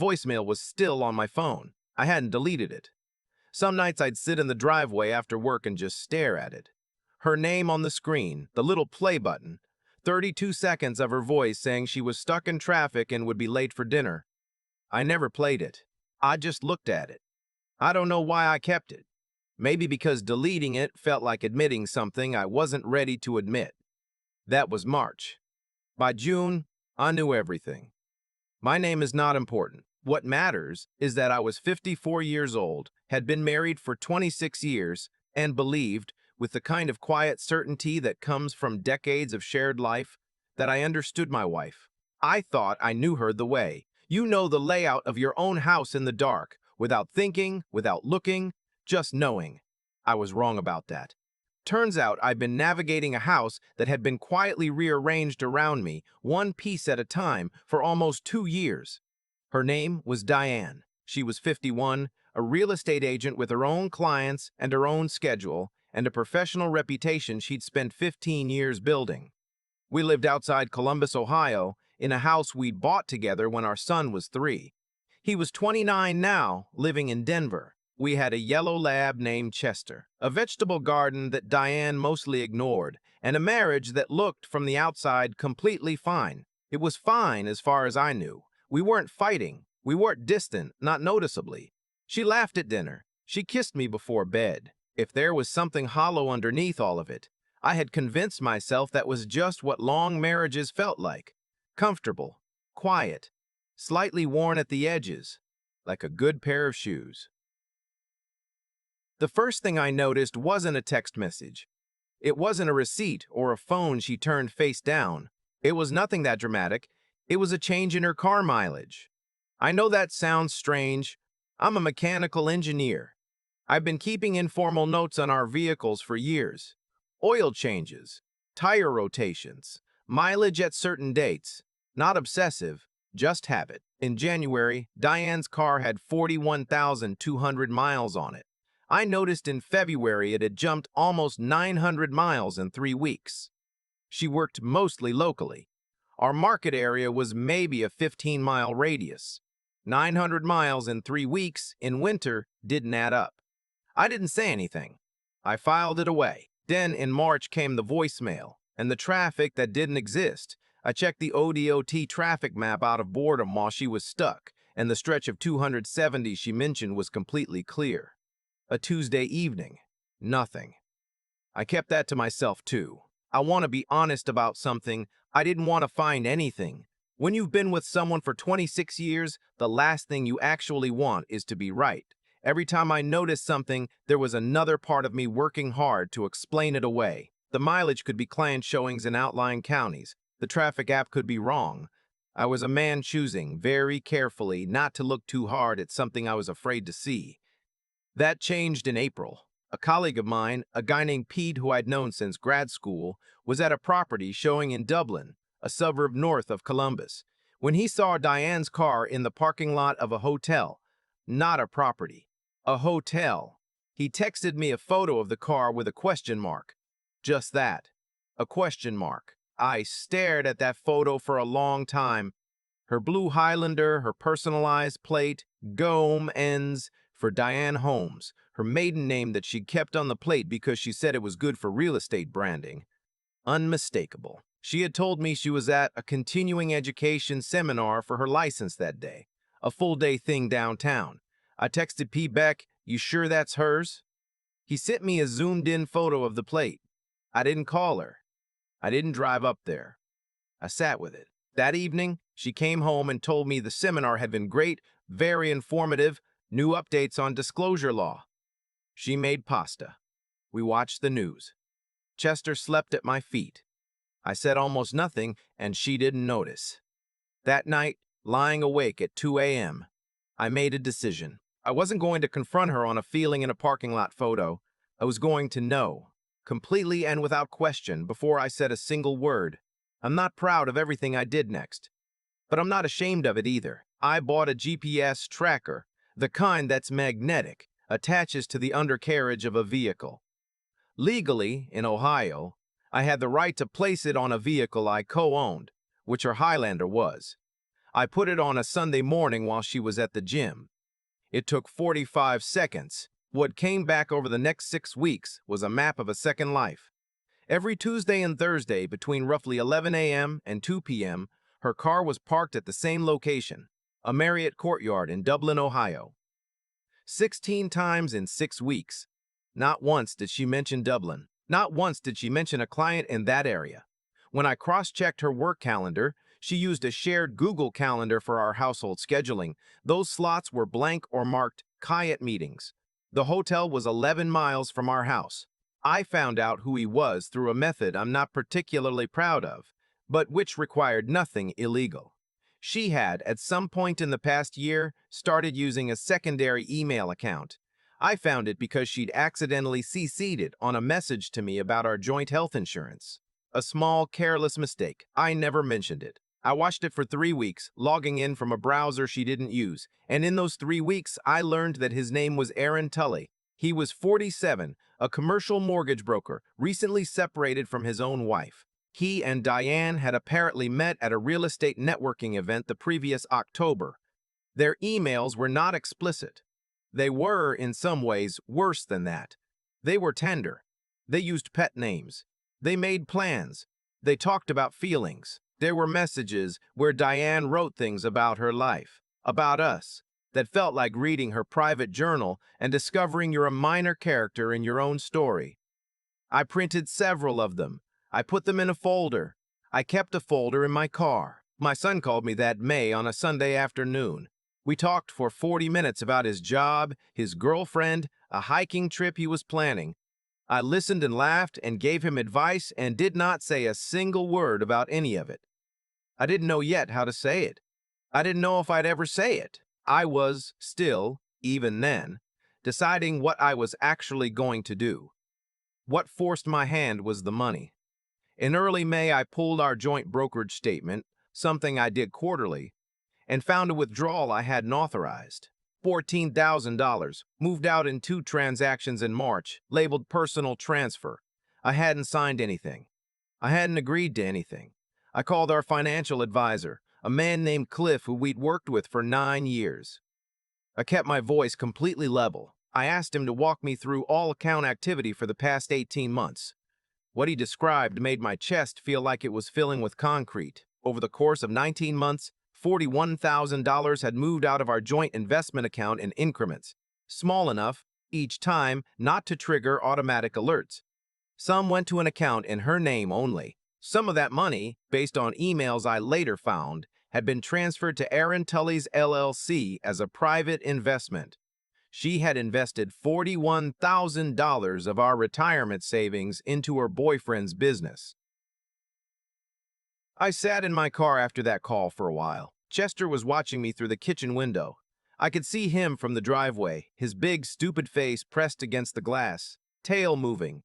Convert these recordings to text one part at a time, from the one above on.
Voicemail was still on my phone. I hadn't deleted it. Some nights I'd sit in the driveway after work and just stare at it. Her name on the screen, the little play button, 32 seconds of her voice saying she was stuck in traffic and would be late for dinner. I never played it. I just looked at it. I don't know why I kept it. Maybe because deleting it felt like admitting something I wasn't ready to admit. That was March. By June, I knew everything. My name is not important. What matters is that I was 54 years old, had been married for 26 years, and believed, with the kind of quiet certainty that comes from decades of shared life, that I understood my wife. I thought I knew her the way you know the layout of your own house in the dark, without thinking, without looking, just knowing. I was wrong about that. Turns out I'd been navigating a house that had been quietly rearranged around me, one piece at a time, for almost 2 years. Her name was Diane. She was 51, a real estate agent with her own clients and her own schedule, and a professional reputation she'd spent 15 years building. We lived outside Columbus, Ohio, in a house we'd bought together when our son was 3. He was 29 now, living in Denver. We had a yellow lab named Chester, a vegetable garden that Diane mostly ignored, and a marriage that looked from the outside completely fine. It was fine as far as I knew. We weren't fighting. We weren't distant, not noticeably. She laughed at dinner. She kissed me before bed. If there was something hollow underneath all of it, I had convinced myself that was just what long marriages felt like. Comfortable, quiet, slightly worn at the edges, like a good pair of shoes. The first thing I noticed wasn't a text message. It wasn't a receipt or a phone she turned face down. It was nothing that dramatic. It was a change in her car mileage. I know that sounds strange. I'm a mechanical engineer. I've been keeping informal notes on our vehicles for years. Oil changes, tire rotations, mileage at certain dates. Not obsessive, just habit. In January, Diane's car had 41,200 miles on it. I noticed in February it had jumped almost 900 miles in 3 weeks. She worked mostly locally. Our market area was maybe a 15-mile radius. 900 miles in 3 weeks in winter didn't add up. I didn't say anything. I filed it away. Then in March came the voicemail and the traffic that didn't exist. I checked the ODOT traffic map out of boredom while she was stuck, and the stretch of 270 she mentioned was completely clear. A Tuesday evening. Nothing. I kept that to myself too. I want to be honest about something. I didn't want to find anything. When you've been with someone for 26 years, the last thing you actually want is to be right. Every time I noticed something, there was another part of me working hard to explain it away. The mileage could be client showings in outlying counties. The traffic app could be wrong. I was a man choosing, very carefully, not to look too hard at something I was afraid to see. That changed in April. A colleague of mine, a guy named Pete who I'd known since grad school, was at a property showing in Dublin, a suburb north of Columbus, when he saw Diane's car in the parking lot of a hotel. Not a property. A hotel. He texted me a photo of the car with a question mark. Just that. A question mark. I stared at that photo for a long time. Her blue Highlander, her personalized plate, Gome ends for Diane Holmes, her maiden name that she'd kept on the plate because she said it was good for real estate branding. Unmistakable. She had told me she was at a continuing education seminar for her license that day, a full-day thing downtown. I texted payback, "You sure that's hers?" He sent me a zoomed-in photo of the plate. I didn't call her. I didn't drive up there. I sat with it. That evening, she came home and told me the seminar had been great, very informative, new updates on disclosure law. She made pasta. We watched the news. Chester slept at my feet. I said almost nothing, and she didn't notice. That night, lying awake at 2 a.m., I made a decision. I wasn't going to confront her on a feeling in a parking lot photo. I was going to know, completely and without question, before I said a single word. I'm not proud of everything I did next, but I'm not ashamed of it either. I bought a GPS tracker, the kind that's magnetic, attaches to the undercarriage of a vehicle. Legally, in Ohio, I had the right to place it on a vehicle I co-owned, which her Highlander was. I put it on a Sunday morning while she was at the gym. It took 45 seconds. What came back over the next 6 weeks was a map of a second life. Every Tuesday and Thursday between roughly 11 a.m. and 2 p.m., her car was parked at the same location, a Marriott Courtyard in Dublin, Ohio. 16 times in 6 weeks. Not once did she mention Dublin. Not once did she mention a client in that area. When I cross-checked her work calendar, she used a shared Google Calendar for our household scheduling. Those slots were blank or marked client meetings. The hotel was 11 miles from our house. I found out who he was through a method I'm not particularly proud of, but which required nothing illegal. She had, at some point in the past year, started using a secondary email account. I found it because she'd accidentally CC'd it on a message to me about our joint health insurance. A small, careless mistake. I never mentioned it. I watched it for 3 weeks, logging in from a browser she didn't use, and in those 3 weeks, I learned that his name was Aaron Tully. He was 47, a commercial mortgage broker, recently separated from his own wife. He and Diane had apparently met at a real estate networking event the previous October. Their emails were not explicit. They were, in some ways, worse than that. They were tender. They used pet names. They made plans. They talked about feelings. There were messages where Diane wrote things about her life, about us, that felt like reading her private journal and discovering you're a minor character in your own story. I printed several of them. I put them in a folder. I kept a folder in my car. My son called me that May on a Sunday afternoon. We talked for 40 minutes about his job, his girlfriend, a hiking trip he was planning. I listened and laughed and gave him advice and did not say a single word about any of it. I didn't know yet how to say it. I didn't know if I'd ever say it. I was still, even then, deciding what I was actually going to do. What forced my hand was the money. In early May, I pulled our joint brokerage statement, something I did quarterly, and found a withdrawal I hadn't authorized. $14,000, moved out in 2 transactions in March, labeled personal transfer. I hadn't signed anything. I hadn't agreed to anything. I called our financial advisor, a man named Cliff who we'd worked with for 9 years. I kept my voice completely level. I asked him to walk me through all account activity for the past 18 months. What he described made my chest feel like it was filling with concrete. Over the course of 19 months, $41,000 had moved out of our joint investment account in increments, small enough, each time, not to trigger automatic alerts. Some went to an account in her name only. Some of that money, based on emails I later found, had been transferred to Aaron Tully's LLC as a private investment. She had invested $41,000 of our retirement savings into her boyfriend's business. I sat in my car after that call for a while. Chester was watching me through the kitchen window. I could see him from the driveway, his big, stupid face pressed against the glass, tail moving.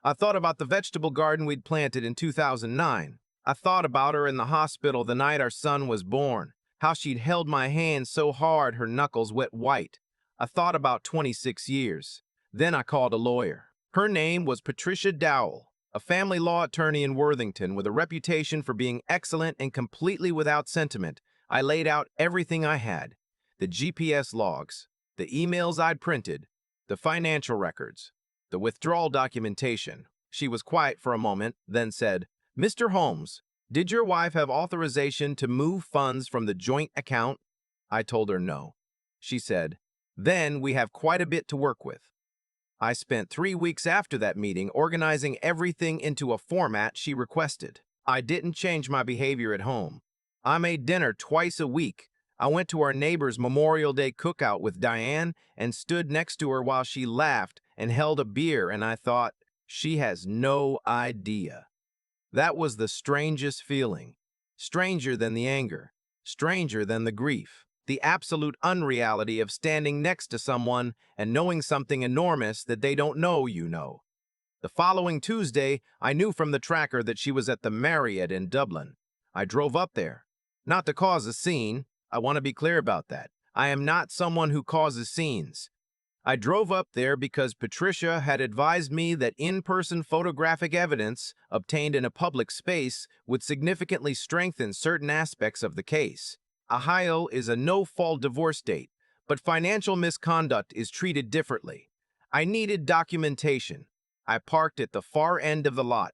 I thought about the vegetable garden we'd planted in 2009. I thought about her in the hospital the night our son was born, how she'd held my hand so hard her knuckles wet white. I thought about 26 years. Then I called a lawyer. Her name was Patricia Dowell, a family law attorney in Worthington with a reputation for being excellent and completely without sentiment. I laid out everything I had, the GPS logs, the emails I'd printed, the financial records, the withdrawal documentation. She was quiet for a moment, then said, "Mr. Holmes, did your wife have authorization to move funds from the joint account?" I told her no. She said, "Then we have quite a bit to work with." I spent 3 weeks after that meeting organizing everything into a format she requested. I didn't change my behavior at home. I made dinner twice a week. I went to our neighbor's Memorial Day cookout with Diane and stood next to her while she laughed and held a beer, and I thought, she has no idea. That was the strangest feeling. Stranger than the anger. Stranger than the grief. The absolute unreality of standing next to someone and knowing something enormous that they don't know you know. The following Tuesday, I knew from the tracker that she was at the Marriott in Dublin. I drove up there. Not to cause a scene. I want to be clear about that. I am not someone who causes scenes. I drove up there because Patricia had advised me that in-person photographic evidence obtained in a public space would significantly strengthen certain aspects of the case. Ohio is a no-fault divorce state, but financial misconduct is treated differently. I needed documentation. I parked at the far end of the lot.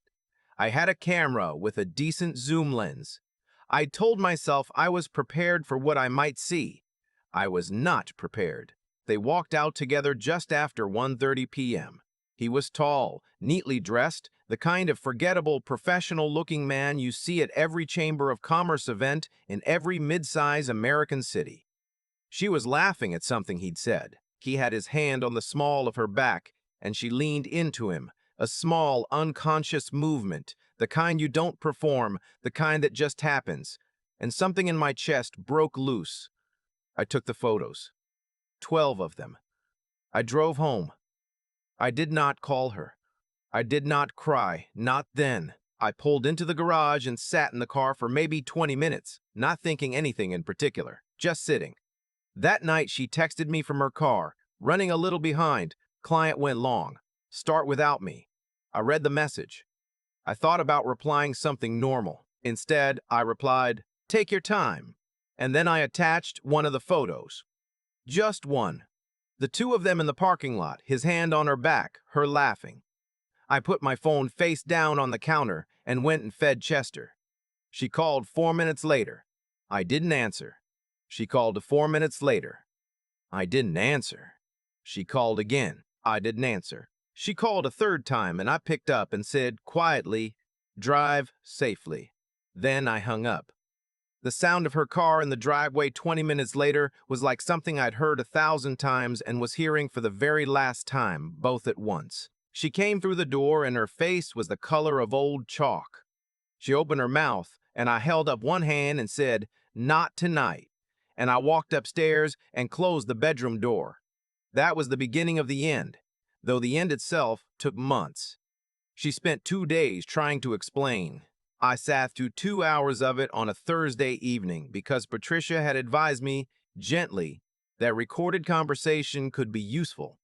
I had a camera with a decent zoom lens. I told myself I was prepared for what I might see. I was not prepared. They walked out together just after 1:30 p.m. He was tall, neatly dressed, the kind of forgettable, professional-looking man you see at every Chamber of Commerce event in every mid-size American city. She was laughing at something he'd said. He had his hand on the small of her back, and she leaned into him, a small, unconscious movement, the kind you don't perform, the kind that just happens. And something in my chest broke loose. I took the photos. 12 of them. I drove home. I did not call her. I did not cry, not then. I pulled into the garage and sat in the car for maybe 20 minutes, not thinking anything in particular, just sitting. That night, she texted me from her car, running a little behind. Client went long. Start without me. I read the message. I thought about replying something normal. Instead, I replied, take your time. And then I attached one of the photos. Just one. The two of them in the parking lot, his hand on her back, her laughing. I put my phone face down on the counter and went and fed Chester. She called 4 minutes later. I didn't answer. She called 4 minutes later. I didn't answer. She called again. I didn't answer. She called a third time and I picked up and said quietly, drive safely. Then I hung up. The sound of her car in the driveway 20 minutes later was like something I'd heard 1,000 times and was hearing for the very last time, both at once. She came through the door and her face was the color of old chalk. She opened her mouth and I held up one hand and said, not tonight. And I walked upstairs and closed the bedroom door. That was the beginning of the end, though the end itself took months. She spent 2 days trying to explain. I sat through 2 hours of it on a Thursday evening because Patricia had advised me, gently, that recorded conversation could be useful.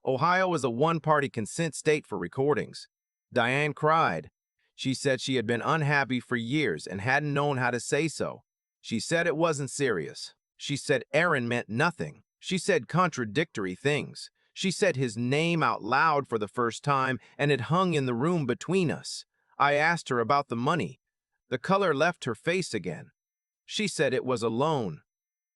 Ohio is a one-party consent state for recordings. Diane cried. She said she had been unhappy for years and hadn't known how to say so. She said it wasn't serious. She said Aaron meant nothing. She said contradictory things. She said his name out loud for the first time, and it hung in the room between us. I asked her about the money. The color left her face again. She said it was a loan.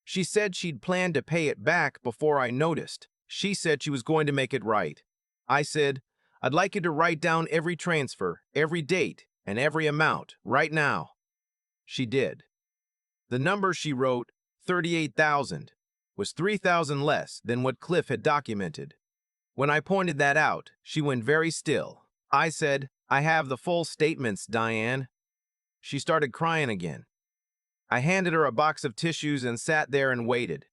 She said she'd planned to pay it back before I noticed. She said she was going to make it right. I said, I'd like you to write down every transfer, every date, and every amount, right now. She did. The number she wrote, 38,000, was 3,000 less than what Cliff had documented. When I pointed that out, she went very still. I said, I have the full statements, Diane. She started crying again. I handed her a box of tissues and sat there and waited.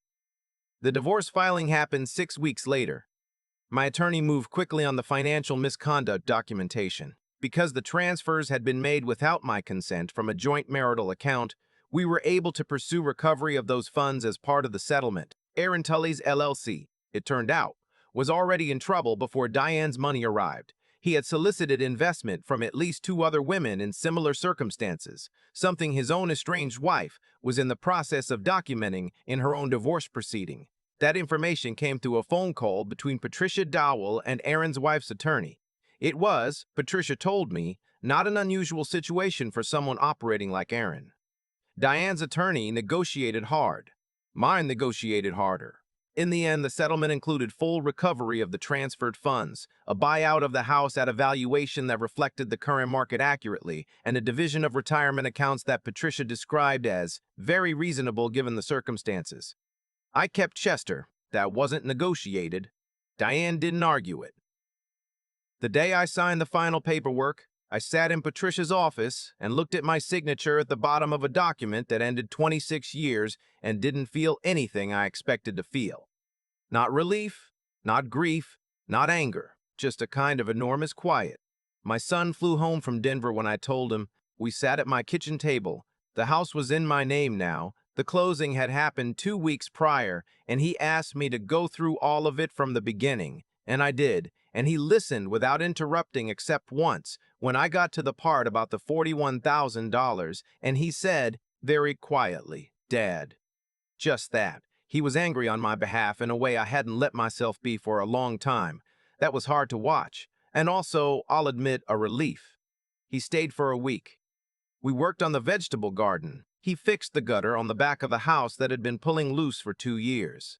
The divorce filing happened 6 weeks later. My attorney moved quickly on the financial misconduct documentation. Because the transfers had been made without my consent from a joint marital account, we were able to pursue recovery of those funds as part of the settlement. Aaron Tully's LLC, it turned out, was already in trouble before Diane's money arrived. He had solicited investment from at least 2 other women in similar circumstances, something his own estranged wife was in the process of documenting in her own divorce proceeding. That information came through a phone call between Patricia Dowell and Aaron's wife's attorney. It was, Patricia told me, not an unusual situation for someone operating like Aaron. Diane's attorney negotiated hard. Mine negotiated harder. In the end, the settlement included full recovery of the transferred funds, a buyout of the house at a valuation that reflected the current market accurately, and a division of retirement accounts that Patricia described as very reasonable given the circumstances. I kept Chester. That wasn't negotiated. Diane didn't argue it. The day I signed the final paperwork, I sat in Patricia's office and looked at my signature at the bottom of a document that ended 26 years and didn't feel anything I expected to feel. Not relief, not grief, not anger, just a kind of enormous quiet. My son flew home from Denver when I told him. We sat at my kitchen table. The house was in my name now. The closing had happened 2 weeks prior, and he asked me to go through all of it from the beginning. And I did, and he listened without interrupting except once, when I got to the part about the $41,000, and he said, very quietly, Dad, Just that. He was angry on my behalf in a way I hadn't let myself be for a long time. That was hard to watch, and also, I'll admit, a relief. He stayed for a week. We worked on the vegetable garden. He fixed the gutter on the back of the house that had been pulling loose for 2 years.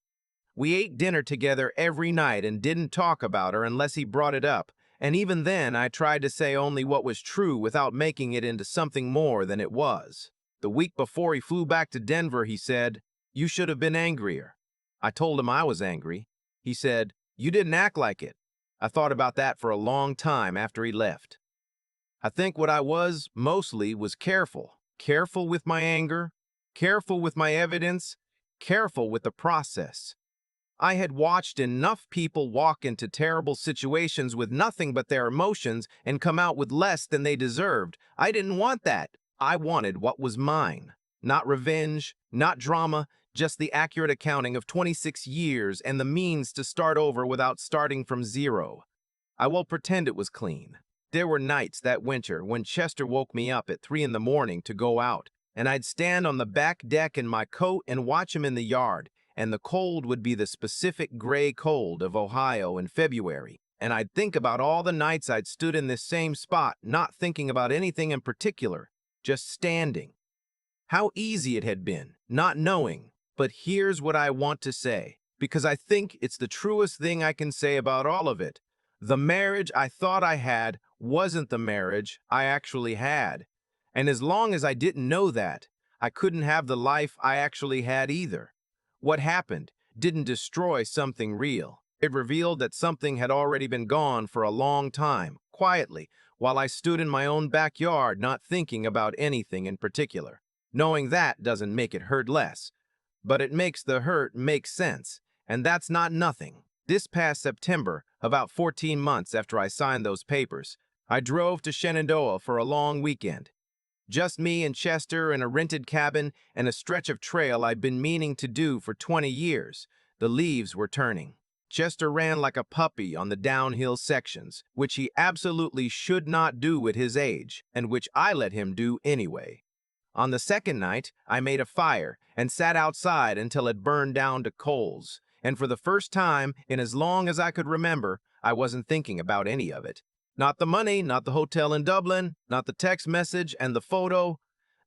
We ate dinner together every night and didn't talk about her unless he brought it up, and even then I tried to say only what was true without making it into something more than it was. The week before he flew back to Denver, he said, "You should have been angrier." I told him I was angry. He said, "You didn't act like it." I thought about that for a long time after he left. I think what I was, mostly, was careful. Careful with my anger, careful with my evidence, careful with the process. I had watched enough people walk into terrible situations with nothing but their emotions and come out with less than they deserved. I didn't want that. I wanted what was mine. Not revenge, not drama, just the accurate accounting of 26 years and the means to start over without starting from zero. I will pretend it was clean. There were nights that winter when Chester woke me up at 3 in the morning to go out, and I'd stand on the back deck in my coat and watch him in the yard, and the cold would be the specific gray cold of Ohio in February, and I'd think about all the nights I'd stood in this same spot, not thinking about anything in particular, just standing. How easy it had been, not knowing. But here's what I want to say, because I think it's the truest thing I can say about all of it. The marriage I thought I had wasn't the marriage I actually had. And as long as I didn't know that, I couldn't have the life I actually had either. What happened didn't destroy something real. It revealed that something had already been gone for a long time, quietly, while I stood in my own backyard not thinking about anything in particular. Knowing that doesn't make it hurt less, but it makes the hurt make sense, and that's not nothing. This past September, about 14 months after I signed those papers, I drove to Shenandoah for a long weekend. Just me and Chester in a rented cabin and a stretch of trail I'd been meaning to do for 20 years. The leaves were turning. Chester ran like a puppy on the downhill sections, which he absolutely should not do at his age, and which I let him do anyway. On the second night, I made a fire and sat outside until it burned down to coals, and for the first time in as long as I could remember, I wasn't thinking about any of it. Not the money, not the hotel in Dublin, not the text message and the photo,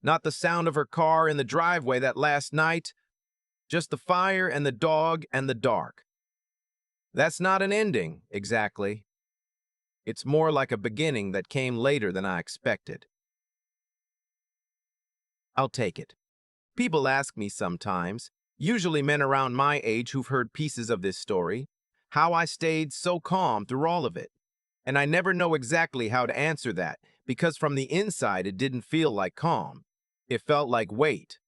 not the sound of her car in the driveway that last night, just the fire and the dog and the dark. That's not an ending, exactly. It's more like a beginning that came later than I expected. I'll take it. People ask me sometimes, usually men around my age who've heard pieces of this story, how I stayed so calm through all of it. And I never know exactly how to answer that, because from the inside it didn't feel like calm. It felt like weight.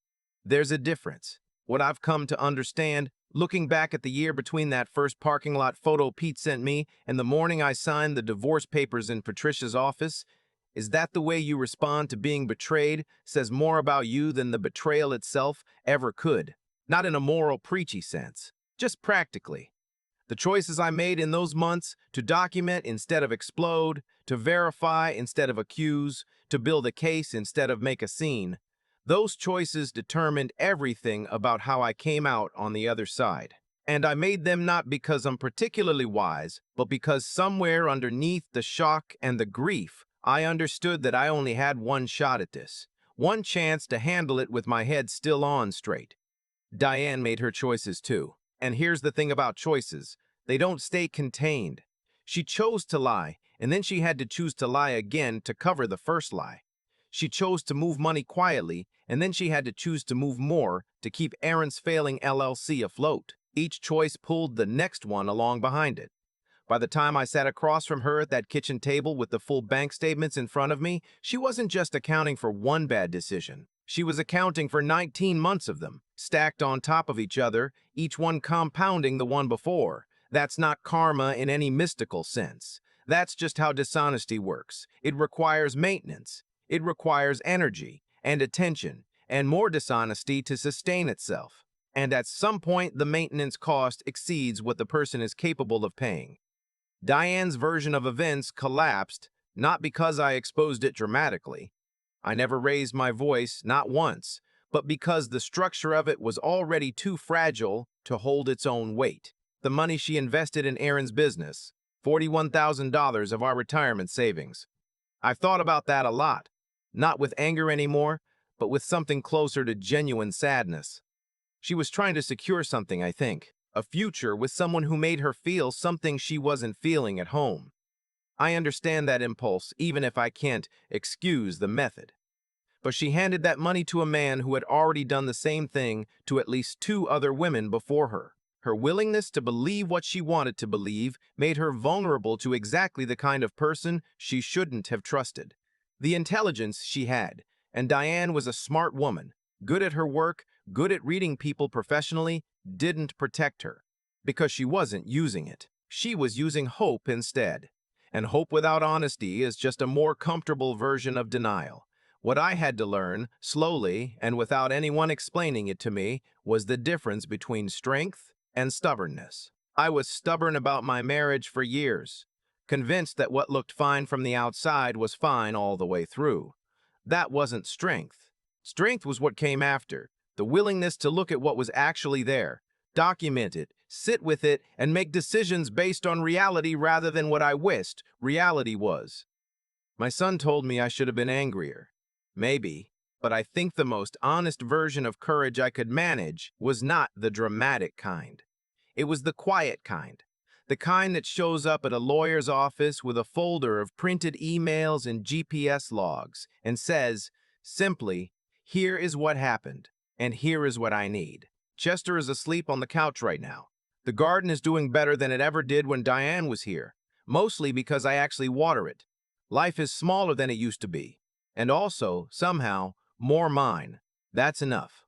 There's a difference. What I've come to understand, looking back at the year between that first parking lot photo Pete sent me and the morning I signed the divorce papers in Patricia's office, is that the way you respond to being betrayed says more about you than the betrayal itself ever could. Not in a moral preachy sense, just practically. The choices I made in those months to document instead of explode, to verify instead of accuse, to build a case instead of make a scene, those choices determined everything about how I came out on the other side. And I made them not because I'm particularly wise, but because somewhere underneath the shock and the grief, I understood that I only had one shot at this, one chance to handle it with my head still on straight. Diane made her choices too. And here's the thing about choices. They don't stay contained. She chose to lie, and then she had to choose to lie again to cover the first lie. She chose to move money quietly, and then she had to choose to move more to keep Aaron's failing LLC afloat. Each choice pulled the next one along behind it. By the time I sat across from her at that kitchen table with the full bank statements in front of me, she wasn't just accounting for one bad decision. She was accounting for 19 months of them, stacked on top of each other, each one compounding the one before. That's not karma in any mystical sense. That's just how dishonesty works. It requires maintenance. It requires energy and attention and more dishonesty to sustain itself. And at some point, the maintenance cost exceeds what the person is capable of paying. Diane's version of events collapsed, not because I exposed it dramatically. I never raised my voice, not once, but because the structure of it was already too fragile to hold its own weight. The money she invested in Aaron's business, $41,000 of our retirement savings. I've thought about that a lot, not with anger anymore, but with something closer to genuine sadness. She was trying to secure something, I think, a future with someone who made her feel something she wasn't feeling at home. I understand that impulse, even if I can't excuse the method. But she handed that money to a man who had already done the same thing to at least two other women before her. Her willingness to believe what she wanted to believe made her vulnerable to exactly the kind of person she shouldn't have trusted. The intelligence she had, and Diane was a smart woman, good at her work, good at reading people professionally, didn't protect her, because she wasn't using it. She was using hope instead. And hope without honesty is just a more comfortable version of denial. What I had to learn, slowly and without anyone explaining it to me, was the difference between strength and stubbornness. I was stubborn about my marriage for years, convinced that what looked fine from the outside was fine all the way through. That wasn't strength. Strength was what came after, the willingness to look at what was actually there, document it, sit with it, and make decisions based on reality rather than what I wished reality was. My son told me I should have been angrier. Maybe, but I think the most honest version of courage I could manage was not the dramatic kind. It was the quiet kind. The kind that shows up at a lawyer's office with a folder of printed emails and GPS logs and says, simply, here is what happened, and here is what I need. Chester is asleep on the couch right now. The garden is doing better than it ever did when Diane was here, mostly because I actually water it. Life is smaller than it used to be, and also, somehow, more mine. That's enough.